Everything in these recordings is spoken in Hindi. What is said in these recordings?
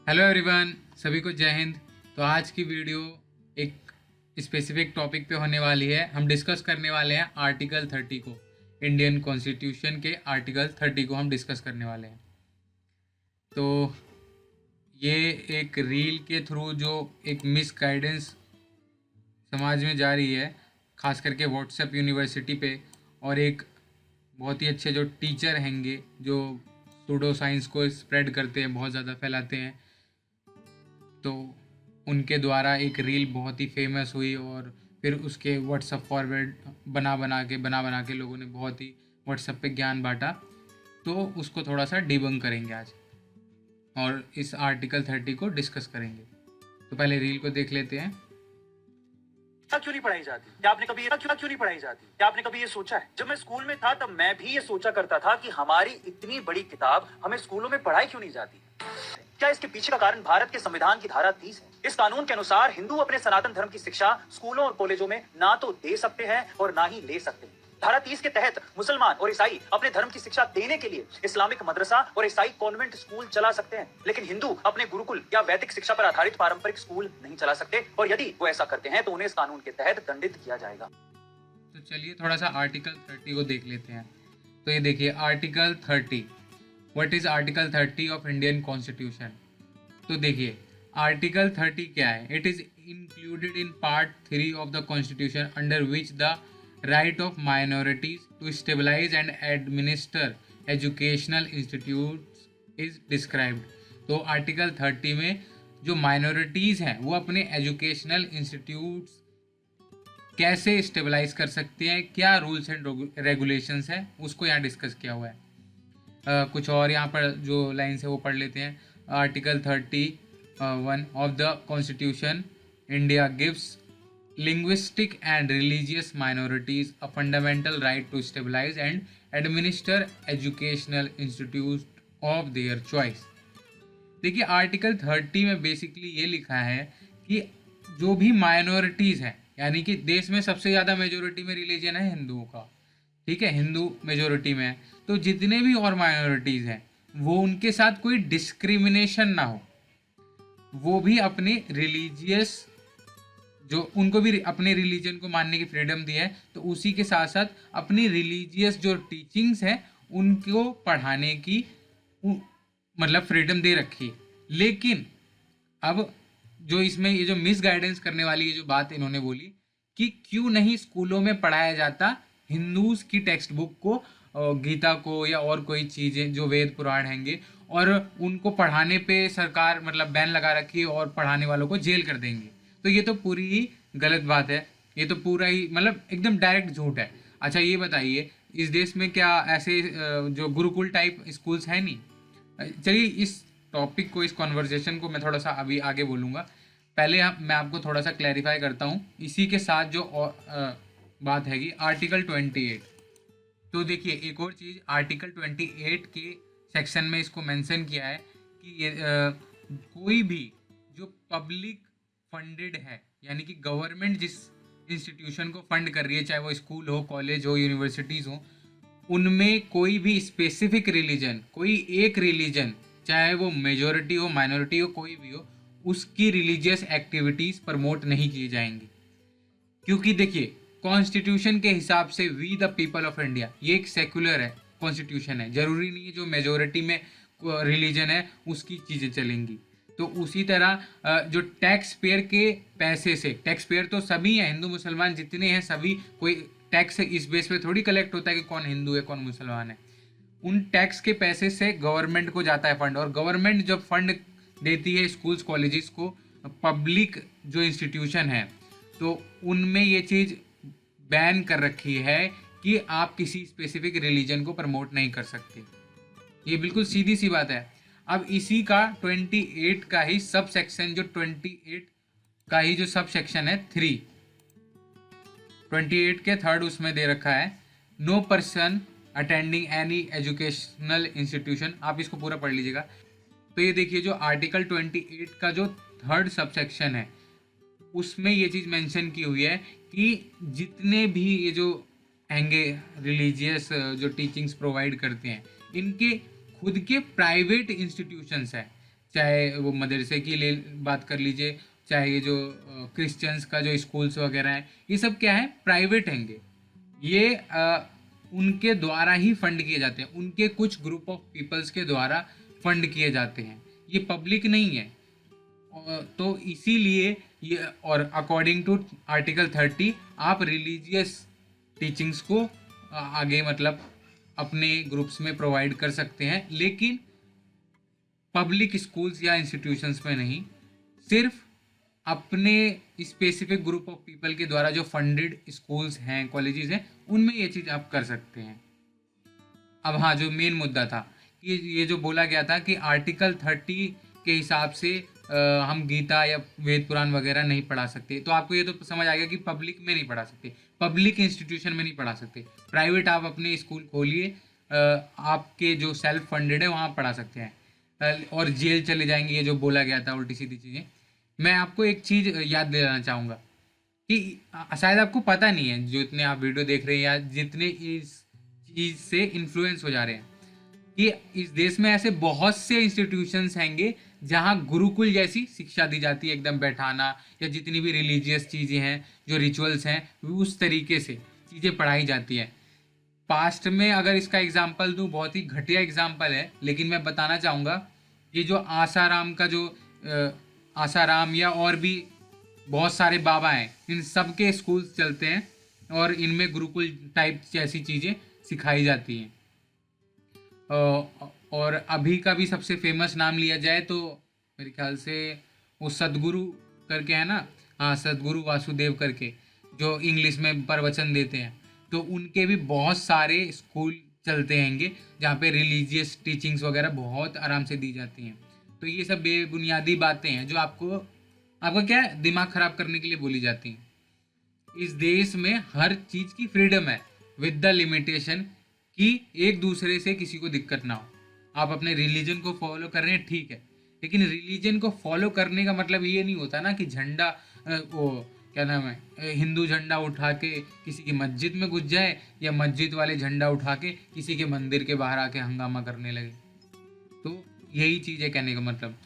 हेलो एवरीवन, सभी को जय हिंद। तो आज की वीडियो एक स्पेसिफिक टॉपिक पे होने वाली है। हम डिस्कस करने वाले हैं आर्टिकल 30 को, इंडियन कॉन्स्टिट्यूशन के आर्टिकल 30 को हम डिस्कस करने वाले हैं। तो ये एक रील के थ्रू जो एक मिस गाइडेंस समाज में जा रही है, ख़ास करके व्हाट्सएप यूनिवर्सिटी पे, और एक बहुत ही अच्छे जो टीचर हैंगे जो सूडो साइंस को स्प्रेड करते हैं, बहुत ज़्यादा फैलाते हैं, तो उनके द्वारा एक रील बहुत ही फेमस हुई और फिर उसके व्हाट्सअप फॉरवर्ड बना बना के लोगों ने बहुत ही व्हाट्सअप पे ज्ञान बांटा। तो उसको थोड़ा सा डिबंक करेंगे आज और इस आर्टिकल 30 को डिस्कस करेंगे। तो पहले रील को देख लेते हैं। क्यों नहीं पढ़ाई जाती? क्या आपने कभी क्यों नहीं पढ़ाई जाती? क्या आपने कभी ये सोचा है? जब मैं स्कूल में था तब मैं भी ये सोचा करता था कि हमारी इतनी बड़ी किताब हमें स्कूलों में पढ़ाई क्यों नहीं जाती? क्या इसके पीछे का कारण भारत के संविधान की धारा 30 है? इस कानून के अनुसार हिंदू अपने सनातन धर्म की शिक्षा स्कूलों और कॉलेजों में ना तो दे सकते हैं और ना ही ले सकते हैं। धारा 30 के तहत मुसलमान और ईसाई अपने धर्म की शिक्षा देने के लिए इस्लामिक मदरसा और ईसाई कॉन्वेंट स्कूल चला सकते हैं, लेकिन हिंदू अपने गुरुकुल या वैदिक शिक्षा पर आधारित पारंपरिक स्कूल नहीं चला सकते, और यदि वो ऐसा करते हैं तो उन्हें इस कानून के तहत दंडित किया जाएगा। तो चलिए थोड़ा सा आर्टिकल 30 को देख लेते हैं। तो ये देखिए article 30। What is article 30 of Indian constitution? तो देखिए आर्टिकल 30 क्या है। It is included in part 3 of the constitution under which the right of minorities to stabilize and administer educational institutes is described. तो आर्टिकल 30 में जो माइनॉरिटीज़ हैं वो अपने एजुकेशनल इंस्टीट्यूट्स कैसे स्टेबलाइज कर सकते हैं, क्या रूल्स एंड रेगुलेशंस हैं, उसको यहाँ डिस्कस किया हुआ है। कुछ और यहाँ पर जो लाइन्स है वो पढ़ लेते हैं। Article 31 of the constitution India gives linguistic and religious minorities a fundamental right to stabilize and administer educational institutes of their choice। देखिए आर्टिकल 30 में बेसिकली ये लिखा है कि जो भी माइनॉरिटीज़ हैं, यानी कि देश में सबसे ज़्यादा मेजोरिटी में रिलीजन है हिंदुओं का, ठीक है, हिंदू मेजोरिटी में है, तो जितने भी और माइनॉरिटीज़ हैं वो उनके साथ कोई डिस्क्रिमिनेशन ना हो, वो भी अपने रिलीजियस जो उनको भी अपने रिलीजन को मानने की फ्रीडम दी है, तो उसी के साथ साथ अपनी रिलीजियस जो टीचिंग्स है उनको पढ़ाने की मतलब फ्रीडम दे रखी। लेकिन अब जो इसमें ये जो मिस गाइडेंस करने वाली ये जो बात इन्होंने बोली कि क्यों नहीं स्कूलों में पढ़ाया जाता हिंदूज की टेक्स्ट बुक को, गीता को या और कोई चीज़ें जो वेद पुराण हैंगे, और उनको पढ़ाने पे सरकार मतलब बैन लगा रखी है और पढ़ाने वालों को जेल कर देंगे। तो ये तो पूरी ही गलत बात है, ये तो पूरा ही मतलब एकदम डायरेक्ट झूठ है। अच्छा ये बताइए इस देश में क्या ऐसे जो गुरुकुल टाइप स्कूल्स हैं नहीं? चलिए इस टॉपिक को, इस कॉन्वर्जेशन को मैं थोड़ा सा अभी आगे बोलूँगा। पहले मैं आपको थोड़ा सा क्लैरिफाई करता हूँ इसी के साथ जो बात हैगी आर्टिकल 28। तो देखिए एक और चीज़, आर्टिकल 28 के सेक्शन में इसको मेंशन किया है कि ये कोई भी जो पब्लिक फंडेड है, यानी कि गवर्नमेंट जिस इंस्टीट्यूशन को फंड कर रही है, चाहे वो स्कूल हो, कॉलेज हो, यूनिवर्सिटीज़ हो, उनमें कोई भी स्पेसिफिक रिलीजन, कोई एक रिलीजन, चाहे वो मेजॉरिटी हो, माइनॉरिटी हो, कोई भी हो, उसकी रिलीजियस एक्टिविटीज़ प्रमोट नहीं की जाएंगी। क्योंकि देखिए कॉन्स्टिट्यूशन के हिसाब से we the people of India, ये एक सेकुलर है कॉन्स्टिट्यूशन है, ज़रूरी नहीं है जो मेजॉरिटी में रिलीजन है उसकी चीज़ें चलेंगी। तो उसी तरह जो टैक्स पेयर के पैसे से, टैक्स पेयर तो सभी हैं, हिंदू मुसलमान जितने हैं सभी, कोई टैक्स इस बेस पे थोड़ी कलेक्ट होता है कि कौन हिंदू है कौन मुसलमान है। उन टैक्स के पैसे से गवर्नमेंट को जाता है फंड, और गवर्नमेंट जब फंड देती है स्कूल्स कॉलेजेस को, पब्लिक जो इंस्टीट्यूशन है, तो उनमें ये चीज़ बैन कर रखी है कि आप किसी स्पेसिफिक रिलीजन को प्रमोट नहीं कर सकते। ये बिल्कुल सीधी सी बात है। अब इसी का 28 का ही सब सेक्शन, जो 28 का ही जो सब सेक्शन है 3, 28 के थर्ड उसमें दे रखा है no person attending any educational institution. आप इसको पूरा पढ़ लीजिएगा। तो ये देखिए जो आर्टिकल 28 का जो थर्ड सब सेक्शन है उसमें ये चीज़ मेंशन की हुई है कि जितने भी ये जो हैंगे रिलीजियस जो टीचिंग्स प्रोवाइड करते हैं, इनके खुद के प्राइवेट इंस्टीट्यूशंस हैं, चाहे वो मदरसे की ले बात कर लीजिए, चाहे ये जो क्रिश्चियंस का जो स्कूल्स वगैरह हैं, ये सब क्या है, प्राइवेट हैंगे। ये उनके द्वारा ही फंड किए जाते हैं, उनके कुछ ग्रुप ऑफ पीपल्स के द्वारा फंड किए जाते हैं, ये पब्लिक नहीं है। तो इसीलिए ये, और अकॉर्डिंग टू आर्टिकल 30 आप रिलीजियस टीचिंग्स को आगे मतलब अपने ग्रुप्स में प्रोवाइड कर सकते हैं, लेकिन पब्लिक स्कूल्स या इंस्टीट्यूशंस में नहीं, सिर्फ अपने स्पेसिफिक ग्रुप ऑफ पीपल के द्वारा जो फंडेड स्कूल्स हैं, कॉलेजेस हैं, उनमें ये चीज़ आप कर सकते हैं। अब हाँ, जो मेन मुद्दा था कि ये जो बोला गया था कि आर्टिकल 30 के हिसाब से हम गीता या वेद पुराण वगैरह नहीं पढ़ा सकते, तो आपको ये तो समझ आ गया कि पब्लिक में नहीं पढ़ा सकते, पब्लिक इंस्टीट्यूशन में नहीं पढ़ा सकते। प्राइवेट आप अपने स्कूल खोलिए, आपके जो सेल्फ फंडेड है वहाँ पढ़ा सकते हैं, और जेल चले जाएंगे, ये जो बोला गया था उल्टी सीधी चीज़ें। मैं आपको एक चीज़ याद दिलाना चाहूँगा कि शायद आपको पता नहीं है, जो इतने आप वीडियो देख रहे हैं या जितने इस चीज़ से इन्फ्लुएंस हो जा रहे हैं, कि इस देश में ऐसे बहुत से इंस्टीट्यूशंस हैंगे जहाँ गुरुकुल जैसी शिक्षा दी जाती है, एकदम बैठाना या जितनी भी रिलीजियस चीज़ें हैं, जो रिचुअल्स हैं, उस तरीके से चीज़ें पढ़ाई जाती हैं। पास्ट में अगर इसका एग्जाम्पल दूँ, बहुत ही घटिया एग्जाम्पल है, लेकिन मैं बताना चाहूँगा, ये जो आसाराम का जो आसाराम या और भी बहुत सारे बाबा हैं, इन सब के स्कूल्स चलते हैं और इनमें गुरुकुल टाइप जैसी चीज़ें सिखाई जाती हैं। और अभी का भी सबसे फेमस नाम लिया जाए तो मेरे ख्याल से वो सदगुरु करके है ना, हाँ, सदगुरु वासुदेव करके, जो इंग्लिश में प्रवचन देते हैं, तो उनके भी बहुत सारे स्कूल चलते हैंगे जहाँ पे रिलीजियस टीचिंग्स वगैरह बहुत आराम से दी जाती हैं। तो ये सब बेबुनियादी बातें हैं जो आपका क्या है, दिमाग ख़राब करने के लिए बोली जाती हैं। इस देश में हर चीज़ की फ्रीडम है, विद द लिमिटेशन कि एक दूसरे से किसी को दिक्कत ना हो। आप अपने रिलीजन को फॉलो कर रहे हैं, ठीक है, लेकिन रिलीजन को फॉलो करने का मतलब ये नहीं होता ना कि झंडा वो क्या नाम है, हिंदू झंडा उठा के किसी की मस्जिद में घुस जाए, या मस्जिद वाले झंडा उठा के किसी के मंदिर के बाहर आके हंगामा करने लगे। तो यही चीज़ है कहने का मतलब।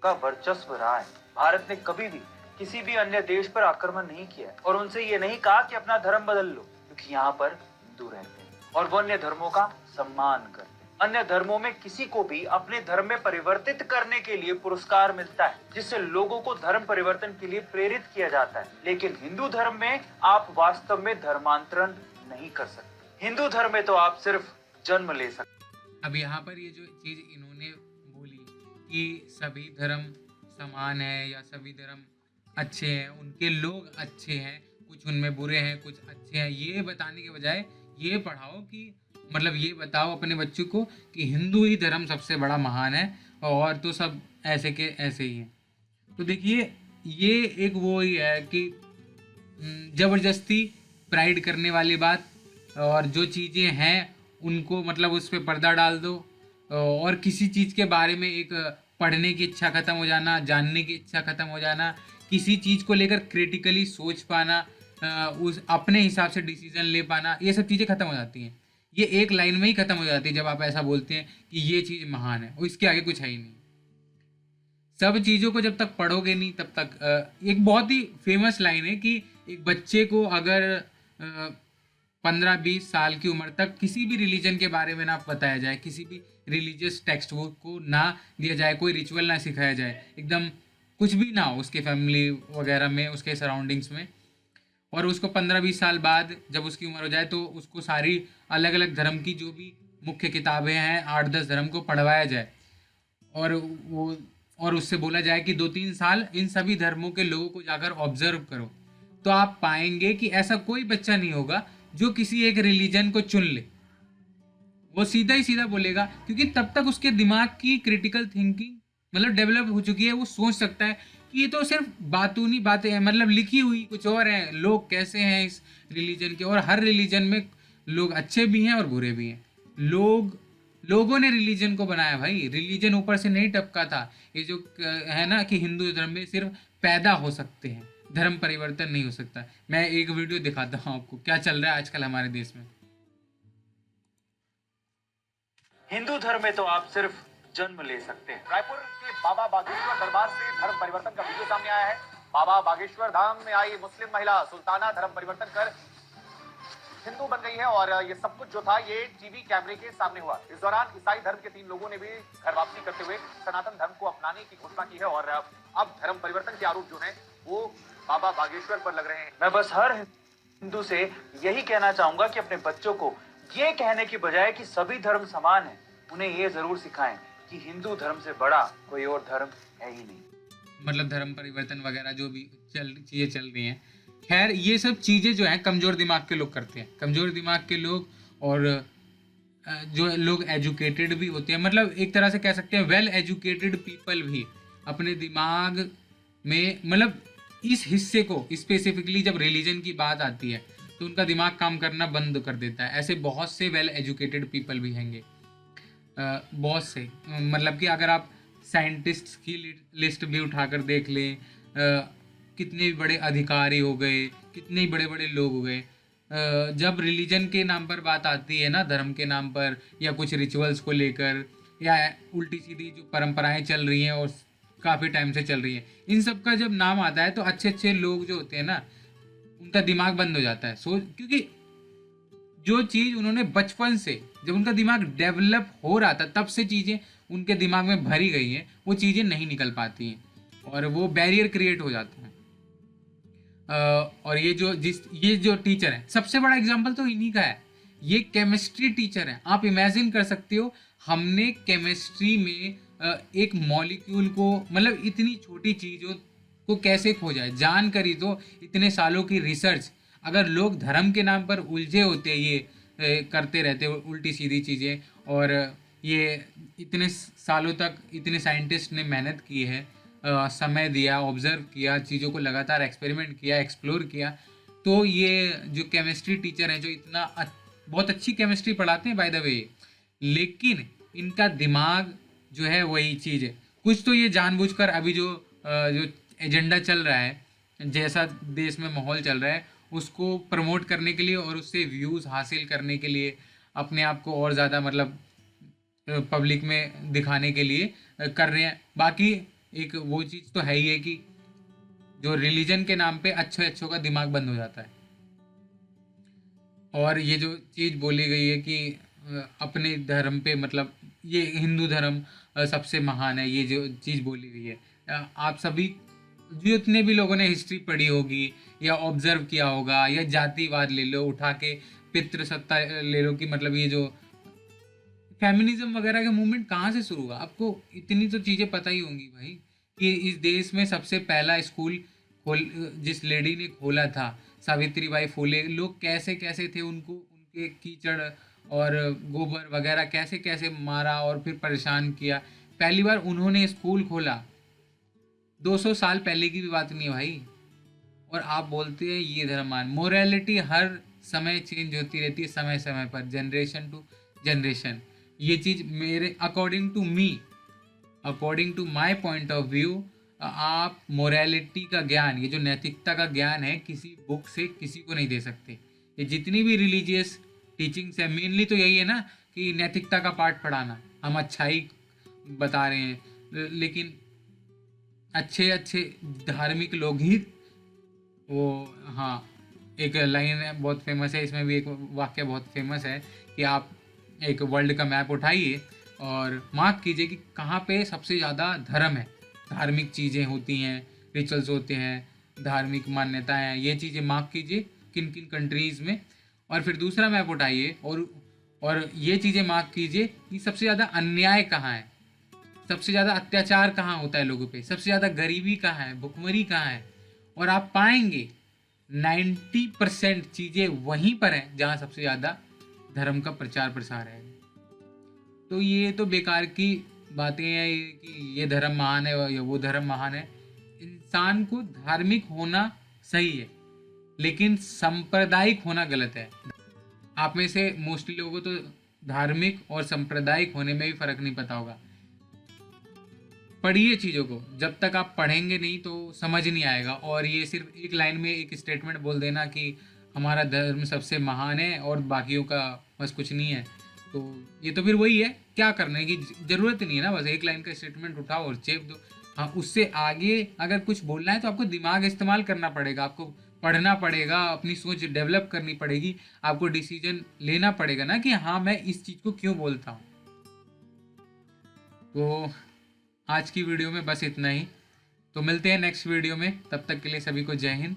का वर्चस्व रहा है। भारत ने कभी भी किसी भी अन्य देश पर आक्रमण नहीं किया है और उनसे ये नहीं कहा कि अपना धर्म बदल लो, क्योंकि यहाँ पर हिंदू रहते हैं और वो अन्य धर्मों का सम्मान करते हैं। अन्य धर्मों में किसी को भी अपने धर्म में परिवर्तित करने के लिए पुरस्कार मिलता है, जिससे लोगों को धर्म परिवर्तन के लिए प्रेरित किया जाता है। लेकिन हिंदू धर्म में आप वास्तव में धर्मांतरण नहीं कर सकते। हिंदू धर्म में तो आप सिर्फ जन्म ले सकते। अब यहाँ पर ये जो चीज़ इन्होंने बोली कि सभी धर्म समान है या सभी धर्म अच्छे हैं, उनके लोग अच्छे हैं, कुछ उनमें बुरे हैं, कुछ अच्छे हैं, ये बताने के बजाय ये पढ़ाओ कि मतलब ये बताओ अपने बच्चों को कि हिंदू ही धर्म सबसे बड़ा महान है और तो सब ऐसे के ऐसे ही हैं। तो देखिए, ये एक वो ही है कि ज़बरदस्ती प्राइड करने वाली बात, और जो चीज़ें हैं उनको मतलब उस पर पर्दा डाल दो, और किसी चीज़ के बारे में एक पढ़ने की इच्छा ख़त्म हो जाना, जानने की इच्छा ख़त्म हो जाना, किसी चीज़ को लेकर क्रिटिकली सोच पाना, उस अपने हिसाब से डिसीजन ले पाना, ये सब चीज़ें ख़त्म हो जाती हैं। ये एक लाइन में ही ख़त्म हो जाती है जब आप ऐसा बोलते हैं कि ये चीज़ महान है और इसके आगे कुछ है ही नहीं। सब चीज़ों को जब तक पढ़ोगे नहीं तब तक एक बहुत ही फेमस लाइन है कि एक बच्चे को अगर 15-20 साल की उम्र तक किसी भी रिलीजन के बारे में ना बताया जाए, किसी भी रिलीजियस टेक्स्ट बुक को ना दिया जाए, कोई रिचुअल ना सिखाया जाए, एकदम कुछ भी ना हो उसके फैमिली वगैरह में, उसके सराउंडिंग्स में, और उसको 15-20 साल बाद जब उसकी उम्र हो जाए तो उसको सारी अलग अलग धर्म की जो भी मुख्य किताबें हैं 8-10 धर्म को पढ़वाया जाए, और उससे बोला जाए कि 2-3 साल इन सभी धर्मों के लोगों को जाकर ऑब्जर्व करो, तो आप पाएंगे कि ऐसा कोई बच्चा नहीं होगा जो किसी एक रिलीजन को चुन ले। वो सीधा ही सीधा बोलेगा, क्योंकि तब तक उसके दिमाग की क्रिटिकल थिंकिंग मतलब डेवलप हो चुकी है। वो सोच सकता है कि ये तो सिर्फ बातूनी बातें हैं, मतलब लिखी हुई कुछ और हैं, लोग कैसे हैं इस रिलीजन के, और हर रिलीजन में लोग अच्छे भी हैं और बुरे भी हैं। लोगों ने रिलीजन को बनाया भाई, रिलीजन ऊपर से नहीं टपका था। ये जो है ना कि हिंदू धर्म में सिर्फ पैदा हो सकते हैं, धर्म परिवर्तन नहीं हो सकता। मैं एक वीडियो दिखाता हूँ आपको क्या चल रहा है आजकल हमारे देश में। हिंदू धर्म में तो आप सिर्फ जन्म ले सकते हैं। रायपुर के बाबा बागेश्वर दरबार से धर्म परिवर्तन का वीडियो सामने आया है। बाबा बागेश्वर धाम में आई मुस्लिम महिला सुल्ताना धर्म परिवर्तन कर हिंदू बन गई है और ये सब कुछ जो था ये टीवी कैमरे के सामने हुआ। इस दौरान ईसाई धर्म के 3 लोगों ने भी घर वापसी करते हुए सनातन धर्म को अपनाने की घोषणा की है और अब धर्म परिवर्तन के आरोप जो है वो बाबा बागेश्वर पर लग रहे हैं। मैं बस हर हिंदू से यही कहना चाहूंगा कि अपने बच्चों को ये कहने की बजाय कि सभी धर्म समान है, उन्हें ये जरूर सिखाएं कि हिंदू धर्म से बड़ा कोई और धर्म है ही नहीं। मतलब धर्म परिवर्तन वगैरह जो भी चीज़ें चल रही हैं, खैर ये सब चीज़ें जो हैं कमज़ोर दिमाग के लोग करते हैं। कमज़ोर दिमाग के लोग और जो लोग एजुकेटेड भी होते हैं, मतलब एक तरह से कह सकते हैं वेल एजुकेटेड पीपल भी अपने दिमाग में, मतलब इस हिस्से को स्पेसिफिकली जब रिलीजन की बात आती है तो उनका दिमाग काम करना बंद कर देता है। ऐसे बहुत से वेल एजुकेटेड पीपल भी हैंगे, बहुत से, मतलब कि अगर आप साइंटिस्ट्स की लिस्ट भी उठाकर देख लें, कितने भी बड़े अधिकारी हो गए, कितने ही बड़े बड़े लोग हो गए, जब रिलीजन के नाम पर बात आती है ना, धर्म के नाम पर या कुछ रिचुअल्स को लेकर या उल्टी सीधी जो परंपराएं चल रही हैं और काफ़ी टाइम से चल रही हैं, इन सब का जब नाम आता है तो अच्छे अच्छे लोग जो होते हैं ना उनका दिमाग बंद हो जाता है। क्योंकि जो चीज़ उन्होंने बचपन से, जब उनका दिमाग डेवलप हो रहा था तब से चीज़ें उनके दिमाग में भरी गई हैं, वो चीज़ें नहीं निकल पाती हैं और वो बैरियर क्रिएट हो जाता है। और ये जो टीचर है, सबसे बड़ा एग्जांपल तो इन्हीं का है। ये केमिस्ट्री टीचर है। आप इमेजिन कर सकते हो, हमने केमिस्ट्री में एक मॉलिक्यूल को, मतलब इतनी छोटी चीज़ों को कैसे खोजा है, जानकारी तो इतने सालों की रिसर्च, अगर लोग धर्म के नाम पर उलझे होते, ये करते रहते उल्टी सीधी चीज़ें, और ये इतने सालों तक इतने साइंटिस्ट ने मेहनत की है, समय दिया, ऑब्जर्व किया, चीज़ों को लगातार एक्सपेरिमेंट किया, एक्सप्लोर किया, तो ये जो केमिस्ट्री टीचर हैं जो इतना बहुत अच्छी केमिस्ट्री पढ़ाते हैं बाय द वे, लेकिन इनका दिमाग जो है वही चीज़ है। कुछ तो ये जानबूझकर अभी जो एजेंडा चल रहा है, जैसा देश में माहौल चल रहा है, उसको प्रमोट करने के लिए और उससे व्यूज़ हासिल करने के लिए, अपने आप को और ज़्यादा मतलब पब्लिक में दिखाने के लिए कर रहे हैं। बाकी एक वो चीज़ तो है ही है कि जो रिलीजन के नाम पे अच्छों का दिमाग बंद हो जाता है। और ये जो चीज़ बोली गई है कि अपने धर्म पे, मतलब ये हिंदू धर्म सबसे महान है, ये जो चीज़ बोली गई है, आप सभी जितने भी लोगों ने हिस्ट्री पढ़ी होगी या ऑब्जर्व किया होगा, या जातिवाद ले लो उठा के, पितृसत्ता ले लो, कि मतलब ये जो फेमिनिज्म वगैरह का मूवमेंट कहाँ से शुरू हुआ, आपको इतनी तो चीज़ें पता ही होंगी भाई, कि इस देश में सबसे पहला स्कूल जिस लेडी ने खोला था, सावित्रीबाई फुले, लोग कैसे कैसे थे, उनको उनके कीचड़ और गोबर वगैरह कैसे कैसे मारा और फिर परेशान किया। पहली बार उन्होंने स्कूल खोला, 200 साल पहले की भी बात नहीं है भाई, और आप बोलते हैं ये धर्मान। मोरालिटी हर समय चेंज होती रहती है, समय समय पर, जनरेशन टू जनरेशन। ये चीज़ मेरे according to my point of view, आप मोरालिटी का ज्ञान, ये जो नैतिकता का ज्ञान है, किसी बुक से किसी को नहीं दे सकते। ये जितनी भी रिलीजियस टीचिंग्स है, मेनली तो यही है ना कि नैतिकता का पाठ पढ़ाना, हम अच्छाई बता रहे हैं, लेकिन अच्छे धार्मिक लोग ही वो, हाँ, एक लाइन है बहुत फेमस है, इसमें भी एक वाक्य बहुत फेमस है कि आप एक वर्ल्ड का मैप उठाइए और मार्क कीजिए कि कहाँ पे सबसे ज़्यादा धर्म है, धार्मिक चीज़ें होती हैं, रिचुअल्स होते हैं, धार्मिक मान्यताएं हैं, ये चीज़ें मार्क कीजिए किन किन कंट्रीज़ में, और फिर दूसरा मैप उठाइए और ये चीज़ें मार्क कीजिए कि सबसे ज़्यादा अन्याय कहाँ है, सबसे ज़्यादा अत्याचार कहाँ होता है लोगों पे, सबसे ज़्यादा गरीबी कहाँ है, भुखमरी कहाँ है, और आप पाएंगे 90% चीज़ें वहीं पर हैं जहाँ सबसे ज़्यादा धर्म का प्रचार प्रसार है। तो ये तो बेकार की बातें हैं कि ये धर्म महान है या वो धर्म महान है। इंसान को धार्मिक होना सही है, लेकिन सांप्रदायिक होना गलत है। आप में से मोस्टली लोगों को तो धार्मिक और सांप्रदायिक होने में भी फ़र्क नहीं पता होगा। पढ़िए चीज़ों को, जब तक आप पढ़ेंगे नहीं तो समझ नहीं आएगा। और ये सिर्फ एक लाइन में एक स्टेटमेंट बोल देना कि हमारा धर्म सबसे महान है और बाकियों का बस कुछ नहीं है, तो ये तो फिर वही है, क्या करने की ज़रूरत नहीं है ना, बस एक लाइन का स्टेटमेंट उठाओ और चेप दो। हाँ, उससे आगे अगर कुछ बोलना है तो आपको दिमाग इस्तेमाल करना पड़ेगा, आपको पढ़ना पड़ेगा, अपनी सोच डेवलप करनी पड़ेगी, आपको डिसीजन लेना पड़ेगा ना कि हाँ मैं इस चीज़ को क्यों बोलता हूँ। तो आज की वीडियो में बस इतना ही, तो मिलते हैं नेक्स्ट वीडियो में, तब तक के लिए सभी को जय हिंद।